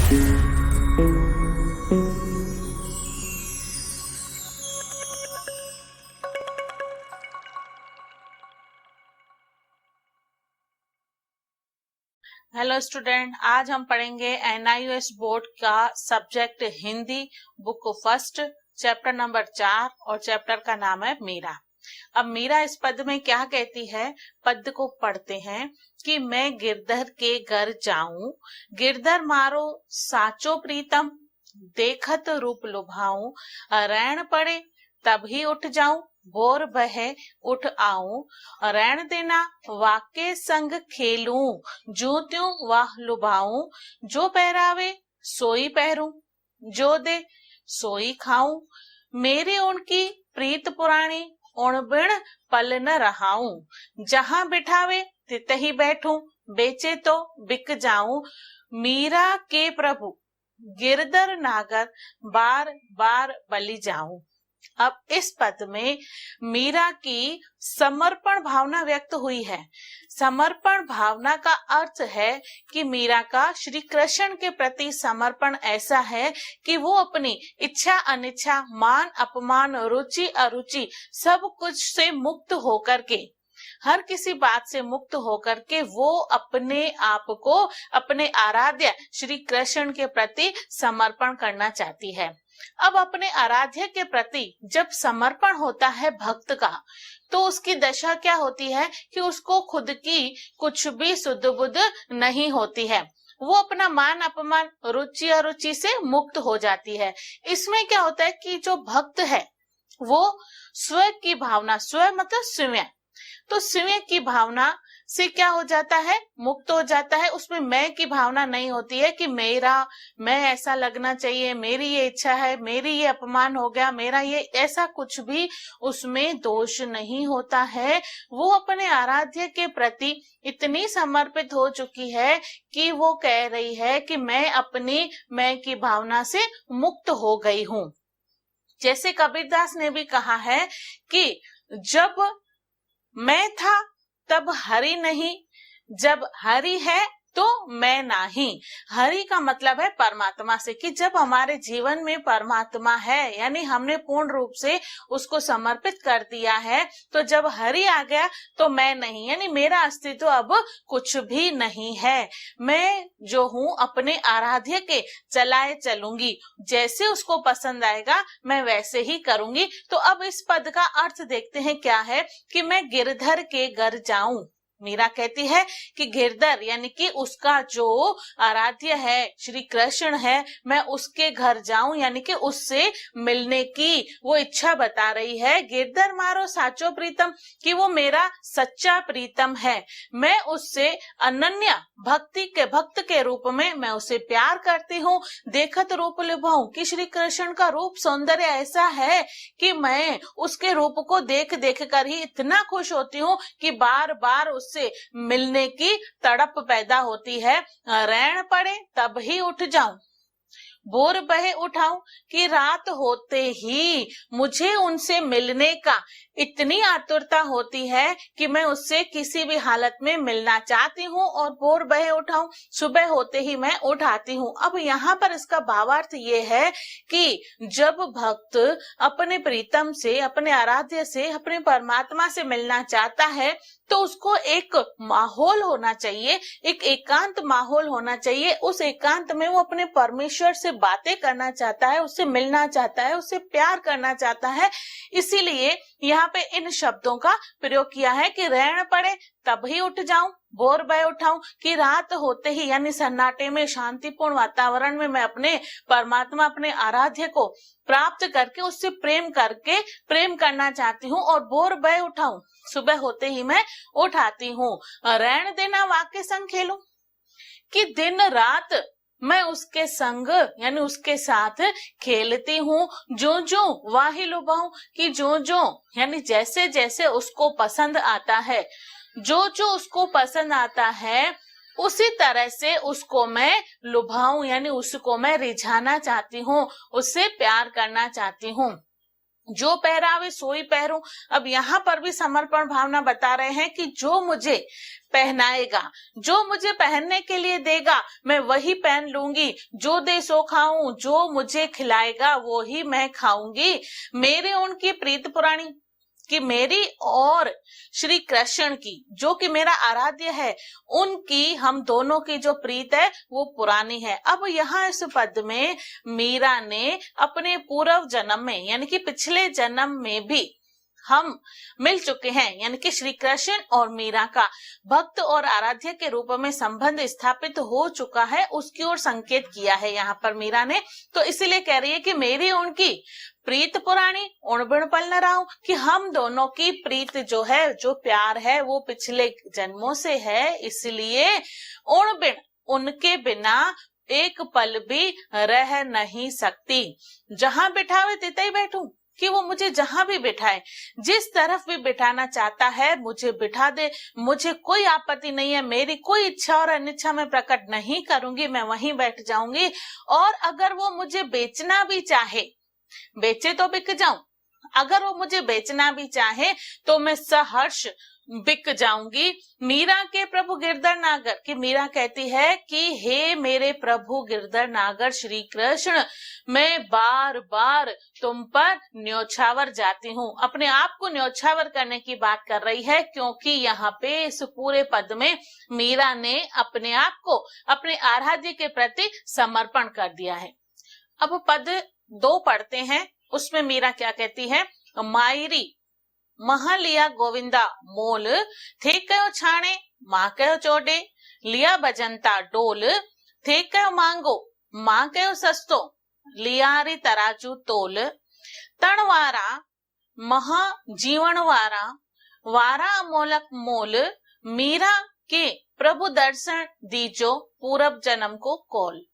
Hello student, आज हम पढ़ेंगे NIOS बोर्ड का subject Hindi, book first, chapter number 4 और चैप्टर का नाम है मीरा। अब मीरा इस पद में क्या कहती है, पद को पढ़ते हैं कि मैं गिरधर के घर जाऊं, गिरधर मारो साचो प्रीतम, देखत रूप लुभाऊं, रैन पड़े तभी उठ जाऊं, भोर बहे उठ आऊं, रैन देना वाके संग खेलूं, जूं त्यों वाह लुभाऊं, जो पहरावे सोई पहरूं, जो दे सोई खाऊं, मेरे उनकी प्रीत पुरानी, उन बिन पल न रहाऊं, जहां बिठावे तितही बैठूं, बेचे तो बिक जाऊं, मीरा के प्रभु गिरधर नागर, बार बार बलि जाऊं। अब इस पद में मीरा की समर्पण भावना व्यक्त हुई है। समर्पण भावना का अर्थ है कि मीरा का श्री कृष्ण के प्रति समर्पण ऐसा है कि वो अपनी इच्छा अनिच्छा, मान अपमान, रुचि अरुचि सब कुछ से मुक्त होकर के, हर किसी बात से मुक्त होकर के वो अपने आप को अपने आराध्य श्री कृष्ण के प्रति समर्पण करना चाहती है। अब अपने आराध्य के प्रति जब समर्पण होता है भक्त का, तो उसकी दशा क्या होती है कि उसको खुद की कुछ भी सुध बुध नहीं होती है। वो अपना मान अपमान, रुचि अरुचि से मुक्त हो जाती है। इसमें क्या होता है कि जो भक्त है वो स्व की भावना, स्व मतलब स्वयं, तो स्वयं की भावना से क्या हो जाता है, मुक्त हो जाता है। उसमें मैं की भावना नहीं होती है कि मेरा, मैं ऐसा लगना चाहिए, मेरी ये इच्छा है, मेरी ये अपमान हो गया, मेरा ये, ऐसा कुछ भी उसमें दोष नहीं होता है। वो अपने आराध्य के प्रति इतनी समर्पित हो चुकी है कि वो कह रही है कि मैं अपनी मैं की भावना से मुक्त हो गई हूँ। जैसे कबीरदास ने भी कहा है कि जब मैं था तब हरि नहीं, जब हरि है तो मैं नहीं। हरि का मतलब है परमात्मा से, कि जब हमारे जीवन में परमात्मा है, यानी हमने पूर्ण रूप से उसको समर्पित कर दिया है, तो जब हरि आ गया तो मैं नहीं, यानी मेरा अस्तित्व अब कुछ भी नहीं है। मैं जो हूँ अपने आराध्य के चलाए चलूंगी, जैसे उसको पसंद आएगा मैं वैसे ही करूंगी। तो अब इस पद का अर्थ देखते हैं क्या है कि मैं गिरधर के घर जाऊं। मीरा कहती है कि गिरधर यानी कि उसका जो आराध्य है श्री कृष्ण है, मैं उसके घर जाऊं, यानी कि उससे मिलने की वो इच्छा बता रही है। गिरधर मारो साचो प्रीतम, कि वो मेरा सच्चा प्रीतम है, मैं उससे अनन्य भक्त के रूप में मैं उसे प्यार करती हूँ। देखत रूप लुभाऊं, कि श्री कृष्ण का रूप सौंदर्य ऐसा है कि मैं उसके रूप को देख देख कर ही इतना खुश होती हूँ कि बार बार उससे मिलने की तड़प पैदा होती है। रैन पड़े तब ही उठ जाऊं, भोर बहे उठाऊं, कि रात होते ही मुझे उनसे मिलने का इतनी आतुरता होती है कि मैं उससे किसी भी हालत में मिलना चाहती हूँ, और भोर बहे उठाऊं, सुबह होते ही मैं उठ आती हूँ। अब यहाँ पर इसका भावार्थ ये है कि जब भक्त अपने प्रीतम से, अपने आराध्य से, अपने परमात्मा से मिलना चाहता है, तो उसको एक माहौल होना चाहिए, एक एकांत माहौल होना चाहिए। उस एकांत में वो अपने परमेश्वर से बातें करना चाहता है, उससे मिलना चाहता है, उससे प्यार करना चाहता है। इसीलिए यहाँ पे इन शब्दों का प्रयोग किया है कि रैन पड़े तभी उठ जाऊं, भोर बहे उठाऊं, कि रात होते ही यानी सन्नाटे में, शांतिपूर्ण वातावरण में मैं अपने परमात्मा, अपने आराध्य को प्राप्त करके उससे प्रेम करके प्रेम करना चाहती हूँ, और भोर बहे उठाऊं, सुबह होते ही मैं उठ आती हूँ। रैन देना वाके संग खेलूं, कि दिन रात मैं उसके संग यानी उसके साथ खेलती हूँ। जो जो वाही लुभाऊं, कि जो जो यानी जैसे जैसे उसको पसंद आता है, जो जो उसको पसंद आता है उसी तरह से उसको मैं लुभाऊं, यानी उसको मैं रिझाना चाहती हूँ, उससे प्यार करना चाहती हूँ। जो पहरावे सोई पहरूं। अब यहाँ पर भी समर्पण भावना बता रहे हैं कि जो मुझे पहनाएगा, जो मुझे पहनने के लिए देगा, मैं वही पहन लूंगी। जो दे सो खाऊं, जो मुझे खिलाएगा वो ही मैं खाऊंगी। मेरे उनकी प्रीत पुरानी, कि मेरी और श्री कृष्ण की, जो कि मेरा आराध्य है, उनकी, हम दोनों की जो प्रीत है वो पुरानी है। अब यहाँ इस पद में मीरा ने अपने पूर्व जन्म में, यानी कि पिछले जन्म में भी हम मिल चुके हैं, यानी कि श्री कृष्ण और मीरा का भक्त और आराध्य के रूप में संबंध स्थापित हो चुका है, उसकी ओर संकेत किया है यहाँ पर मीरा ने। तो इसीलिए कह रही है कि मेरी उनकी प्रीत पुरानी उणबिण पल न राहु, कि हम दोनों की प्रीत जो है, जो प्यार है, वो पिछले जन्मों से है, इसलिए उणबिण, उनके बिना एक पल भी रह नहीं सकती। जहां बिठावे तितई बैठूं, कि वो मुझे जहां भी बिठाए, जिस तरफ भी बिठाना चाहता है मुझे बिठा दे, मुझे कोई आपत्ति नहीं है, मेरी कोई इच्छा और अनिच्छा मैं प्रकट नहीं करूंगी, मैं वहीं बैठ जाऊंगी। और अगर वो मुझे बेचना भी चाहे, बेचे तो बिक जाऊं, अगर वो मुझे बेचना भी चाहे तो मैं सहर्ष बिक जाऊंगी। मीरा के प्रभु गिरधर नागर, कि मीरा कहती है कि हे मेरे प्रभु गिरधर नागर श्री कृष्ण, मैं बार बार तुम पर न्योछावर जाती हूँ। अपने आप को न्योछावर करने की बात कर रही है, क्योंकि यहाँ पे इस पूरे पद में मीरा ने अपने आप को अपने आराध्य के प्रति समर्पण कर दिया है। अब पद 2 पढ़ते हैं, उसमें मीरा क्या कहती है। मायरी महा लिया गोविंदा मोल, थे कयो छाणे मां कयो चोडे, लिया बजंता डोल, थे कयो मांगो मां कयो सस्तो, लियारी तराजू तोल, तणवारा महा जीवन वारा, वारा अमोलक मोल, मीरा के प्रभु दर्शन दीजो, पूरब जन्म को कौल।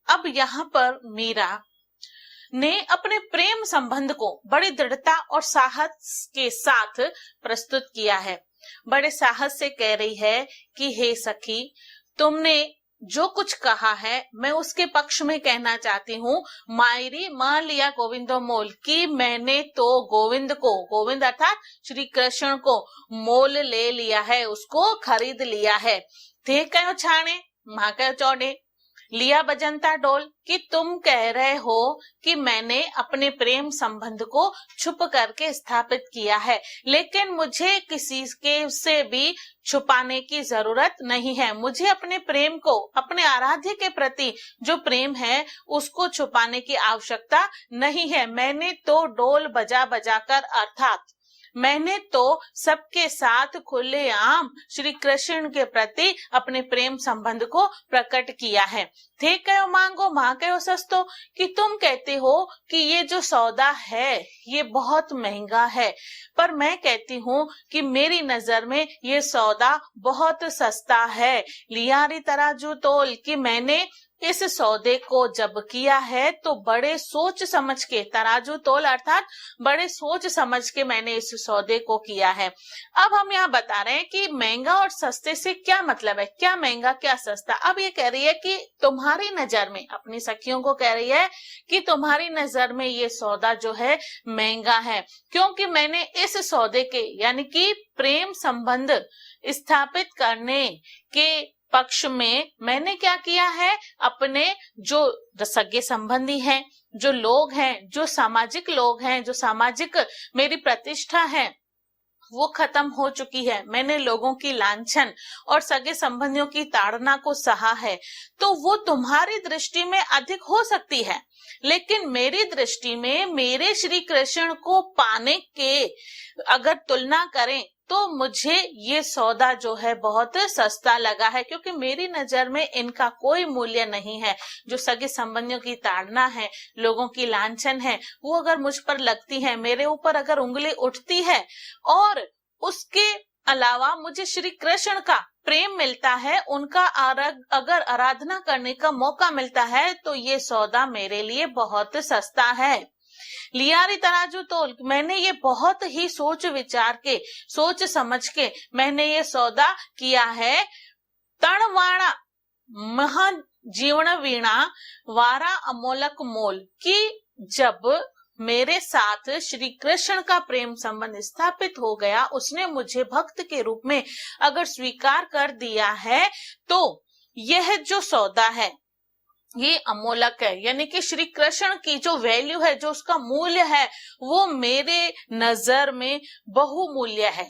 अब यहाँ पर मीरा ने अपने प्रेम संबंध को बड़ी दृढ़ता और साहस के साथ प्रस्तुत किया है। बड़े साहस से कह रही है कि हे सखी, तुमने जो कुछ कहा है मैं उसके पक्ष में कहना चाहती हूँ। मायरी मान लिया गोविंदो मोल, कि मैंने तो गोविंद को, गोविंद अर्थात श्री कृष्ण को मोल ले लिया है, उसको खरीद लिया है। थे कयो छाणे मां कयो चौड़े, लिया बजंता डोल, कि तुम कह रहे हो कि मैंने अपने प्रेम संबंध को छुप करके स्थापित किया है, लेकिन मुझे किसी के से भी छुपाने की जरूरत नहीं है। मुझे अपने प्रेम को, अपने आराध्य के प्रति जो प्रेम है उसको छुपाने की आवश्यकता नहीं है। मैंने तो डोल बजा बजा कर, अर्थात मैंने तो सबके साथ खुलेआम श्री कृष्ण के प्रति अपने प्रेम संबंध को प्रकट किया है। थे कयो मांगो मां कयो सस्तो, कि तुम कहते हो कि ये जो सौदा है ये बहुत महंगा है, पर मैं कहती हूँ कि मेरी नजर में ये सौदा बहुत सस्ता है। लियारी तराजू तोल, कि मैंने इस सौदे को जब किया है तो बड़े सोच समझ के, तराजू तोल अर्थात बड़े सोच समझ के मैंने इस सौदे को किया है। अब हम यहाँ बता रहे हैं कि महंगा और सस्ते से क्या मतलब है, क्या महंगा क्या सस्ता। अब ये कह रही है कि तुम्हारी नजर में, अपनी सखियों को कह रही है कि तुम्हारी नजर में ये सौदा जो है महंगा है, क्योंकि मैंने इस सौदे के, यानी कि प्रेम संबंध स्थापित करने के पक्ष में मैंने क्या किया है, अपने जो सगे संबंधी हैं, जो लोग हैं, जो सामाजिक लोग हैं, जो सामाजिक मेरी प्रतिष्ठा है वो खत्म हो चुकी है। मैंने लोगों की लांछन और सगे संबंधियों की ताड़ना को सहा है। तो वो तुम्हारी दृष्टि में अधिक हो सकती है, लेकिन मेरी दृष्टि में मेरे श्री कृष्ण को पाने के अगर तुलना करें तो मुझे ये सौदा जो है बहुत सस्ता लगा है, क्योंकि मेरी नजर में इनका कोई मूल्य नहीं है। जो सगे संबंधियों की ताड़ना है, लोगों की लांछन है, वो अगर मुझ पर लगती है, मेरे ऊपर अगर उंगली उठती है, और उसके अलावा मुझे श्री कृष्ण का प्रेम मिलता है, उनका अगर आराधना करने का मौका मिलता है, तो ये सौदा मेरे लिए बहुत सस्ता है। लियारी तराजू तोल, मैंने ये बहुत ही सोच विचार के, सोच समझ के मैंने ये सौदा किया है। तणवाणा महा जीवन वीणा, वारा अमोलक मोल, कि जब मेरे साथ श्री कृष्ण का प्रेम संबंध स्थापित हो गया, उसने मुझे भक्त के रूप में अगर स्वीकार कर दिया है, तो यह जो सौदा है ये अमोलक है। यानी कि श्री कृष्ण की जो वैल्यू है, जो उसका मूल्य है, वो मेरे नजर में बहुमूल्य है।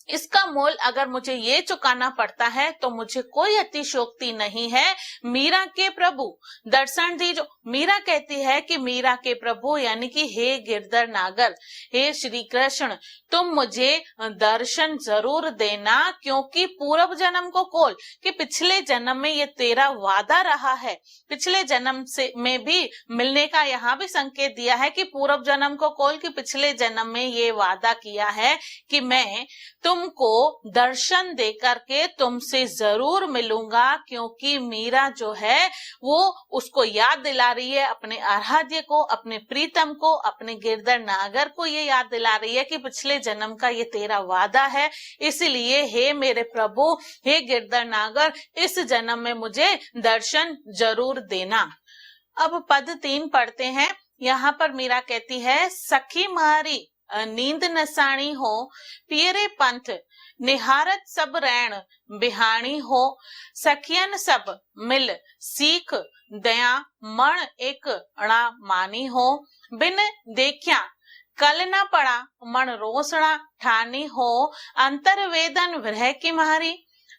इसका मोल अगर मुझे ये चुकाना पड़ता है तो मुझे कोई अतिशयोक्ति नहीं है। मीरा के प्रभु दर्शन दीजो। मीरा कहती है कि मीरा के प्रभु यानी कि हे गिरधर नागर, हे श्री कृष्ण, तुम मुझे दर्शन जरूर देना, क्योंकि पूर्व जन्म को खोल कि पिछले जन्म में ये तेरा वादा रहा है। पिछले जन्म से में भी मिलने का यहाँ भी संकेत दिया है कि पूर्व जन्म को खोल कि पिछले जन्म में ये वादा किया है कि मैं तुमको दर्शन दे करके तुमसे जरूर मिलूंगा, क्योंकि मीरा जो है वो उसको याद दिला रही है अपने आराध्य को, अपने प्रीतम को, अपने गिरधर नागर को ये याद दिला रही है कि पिछले जन्म का ये तेरा वादा है। इसलिए हे मेरे प्रभु, हे गिरधर नागर, इस जन्म में मुझे दर्शन जरूर देना। अब पद 3 पढ़ते हैं। यहाँ पर मीरा कहती है, सखी मारी नींद नसाणी हो, पियरे पंथ निहारत सब रैण बिहाणी हो, सखियन सब मिल सीख दया मण एक अणा मानी हो, बिन देखिया कल न पड़ा मन रोसणा ठानी हो, अंतर वेदन विरह की मारी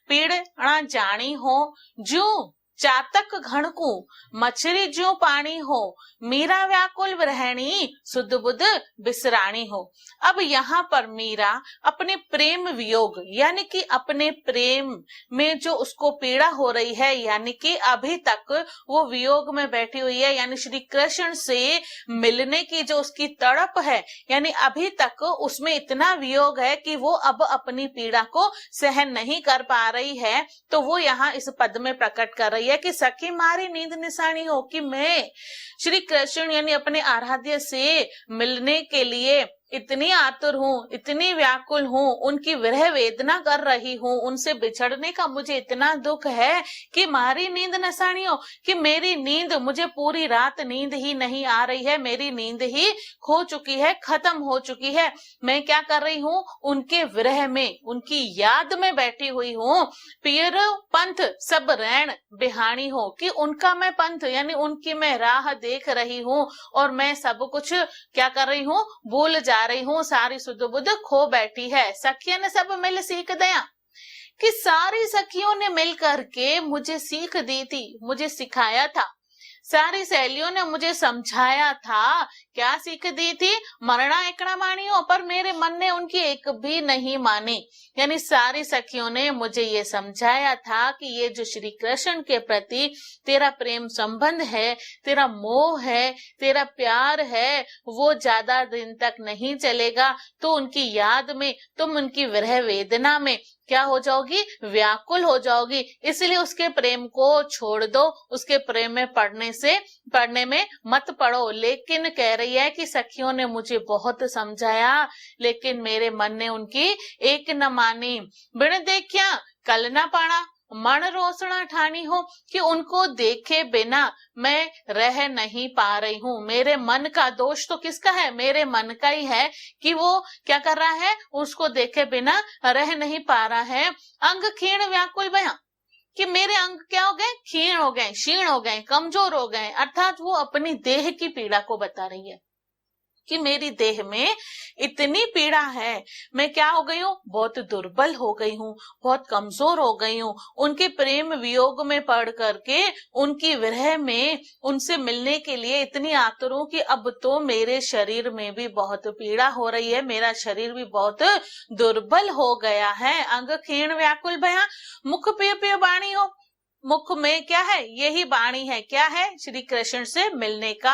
पीड़ अणा जानी हो, जू चातक घणकू मछरी ज्यो पानी हो, मीरा व्याकुल विरहणी सुध बुध बिसरानी हो। अब यहाँ पर मीरा अपने प्रेम वियोग यानी कि अपने प्रेम में जो उसको पीड़ा हो रही है, यानी कि अभी तक वो वियोग में बैठी हुई है, यानी श्री कृष्ण से मिलने की जो उसकी तड़प है, यानी अभी तक उसमें इतना वियोग है कि वो अब अपनी पीड़ा को सहन नहीं कर पा रही है। तो वो यहाँ इस पद में प्रकट कर रही है कि सखी मारी नींद निशानी हो, कि मैं श्री कृष्ण यानी अपने आराध्य से मिलने के लिए इतनी आतुर हूँ, इतनी व्याकुल हूँ, उनकी विरह वेदना कर रही हूँ, उनसे बिछड़ने का मुझे इतना दुख है कि मारी नींद नसानी हो, कि मेरी नींद, मुझे पूरी रात नींद ही नहीं आ रही है, मेरी नींद ही खो चुकी है, खत्म हो चुकी है। मैं क्या कर रही हूँ, उनके विरह में, उनकी याद में बैठी हुई हूँ। पियर पंथ सब रैण बिहानी हो, कि उनका मैं पंथ यानी उनकी मैं राह देख रही हूँ और मैं सब कुछ क्या कर रही हूँ, भूल जा रही हूँ, सारी सुध बुध खो बैठी है। सखियों ने सब मिल सीख दिया, कि सारी सखियों ने मिल करके मुझे सीख दी थी, मुझे सिखाया था, सारी सहेलियों ने मुझे समझाया था। क्या सीख दी थी, मरना एकड़ा मानी हो, पर मेरे मन ने उनकी एक भी नहीं मानी। यानी सारी सखियों ने मुझे ये समझाया था कि ये जो श्री कृष्ण के प्रति तेरा प्रेम संबंध है, तेरा मोह है, तेरा प्यार है, वो ज्यादा दिन तक नहीं चलेगा। तो उनकी याद में, तुम उनकी विरह वेदना में क्या हो जाओगी, व्याकुल हो जाओगी। इसलिए उसके प्रेम को छोड़ दो, उसके प्रेम में पढ़ने में मत पढ़ो। लेकिन कह रही है कि सखियों ने मुझे बहुत समझाया, लेकिन मेरे मन ने उनकी एक न मानी। बिन देखिया कल न पाना मन रोसना ठानी हो, कि उनको देखे बिना मैं रह नहीं पा रही हूँ। मेरे मन का दोष तो किसका है, मेरे मन का ही है कि वो क्या कर रहा है, उसको देखे बिना रह नहीं पा रहा है। अंग क्षीण व्याकुल भया, कि मेरे अंग क्या हो गए, क्षीण हो गए, क्षीण हो गए, कमजोर हो गए। अर्थात वो अपनी देह की पीड़ा को बता रही है कि मेरी देह में इतनी पीड़ा है, मैं क्या हो गई हूँ, बहुत दुर्बल हो गई हूँ, बहुत कमजोर हो गई हूँ। उनके प्रेम वियोग में पड़ करके, उनकी विरह में उनसे मिलने के लिए इतनी आतुर हूँ कि अब तो मेरे शरीर में भी बहुत पीड़ा हो रही है, मेरा शरीर भी बहुत दुर्बल हो गया है। अंग क्षीण व्याकुल भया मुख पिय पिय बाणी हो, मुख में क्या है, यही वाणी है, क्या है, श्री कृष्ण से मिलने का,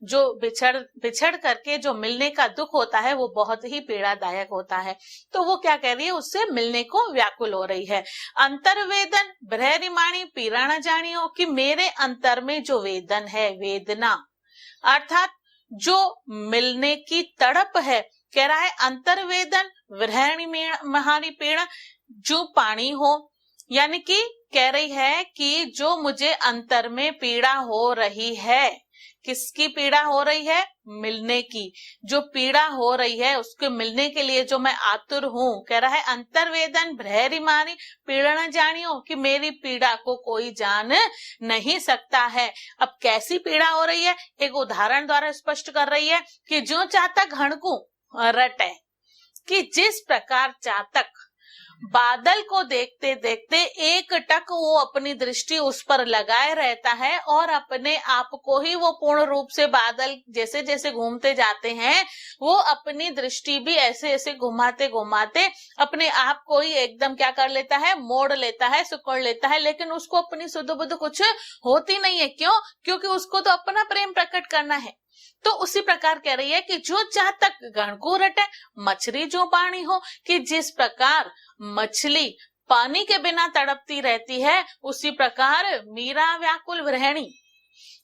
जो बिछड़ करके जो मिलने का दुख होता है वो बहुत ही पीड़ादायक होता है। तो वो क्या कह रही है, उससे मिलने को व्याकुल हो रही है। अंतर वेदन ब्रहरी माणी पीड़ा न जानी हो, कि मेरे अंतर में जो वेदन है, वेदना अर्थात जो मिलने की तड़प है, कह रहा है अंतर वेदन विरहणी महारी पीड़ा जो पानी हो, यानी कि कह रही है कि जो मुझे अंतर में पीड़ा हो रही है, किसकी पीड़ा हो रही है? मिलने की। जो पीड़ा हो रही है उसके मिलने के लिए जो मैं आतुर हूं, कह रहा है अंतर्वेदन भ्रहरी मारी पीड़ा न जानियो, कि मेरी पीड़ा को कोई जान नहीं सकता है। अब कैसी पीड़ा हो रही है, एक उदाहरण द्वारा स्पष्ट कर रही है कि जो चातक हणकू रटे, कि जिस प्रकार चातक बादल को देखते देखते एक टक वो अपनी दृष्टि उस पर लगाए रहता है और अपने आप को ही वो पूर्ण रूप से बादल जैसे जैसे घूमते जाते हैं, वो अपनी दृष्टि भी ऐसे ऐसे घुमाते घुमाते अपने आप को ही एकदम क्या कर लेता है, मोड़ लेता है, सिकुड़ लेता है, लेकिन उसको अपनी सुध बुध कुछ होती नहीं है। क्यों? क्योंकि उसको तो अपना प्रेम प्रकट करना है। तो उसी प्रकार कह रही है कि जो चातक गण को रटे, मछली जो पानी हो, कि जिस प्रकार मछली पानी के बिना तड़पती रहती है, उसी प्रकार मीरा व्याकुल विरहिणी,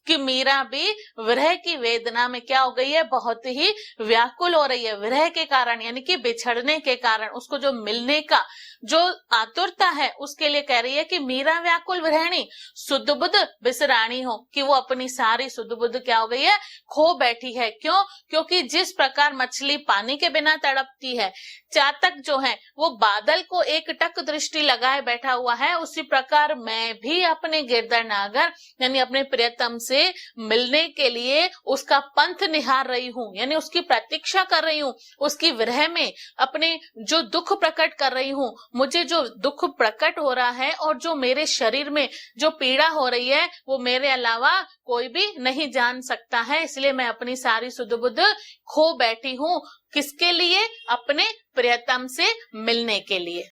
कि मीरा भी विरह की वेदना में क्या हो गई है, बहुत ही व्याकुल हो रही है। विरह के कारण यानी कि बिछड़ने के कारण, उसको जो मिलने का जो आतुरता है उसके लिए कह रही है कि मीरा व्याकुल विरहिणी सुध बुध बिसरानी हो, कि वो अपनी सारी सुध बुध क्या हो गई है, खो बैठी है। क्यों? क्योंकि जिस प्रकार मछली पानी के बिना तड़पती है, चातक जो है वो बादल को एक टक दृष्टि लगाए बैठा हुआ है, उसी प्रकार मैं भी अपने गिरधर नागर यानी अपने प्रियतम से मिलने के लिए उसका पंथ निहार रही हूं, यानी उसकी प्रतीक्षा कर रही हूं, उसकी विरह में अपने जो दुख प्रकट कर रही हूं। मुझे जो दुख प्रकट हो रहा है और जो मेरे शरीर में जो पीड़ा हो रही है, वो मेरे अलावा कोई भी नहीं जान सकता है, इसलिए मैं अपनी सारी सुध बुध खो बैठी हूं। किसके लिए? अपने प्रियतम से मिलने के लिए।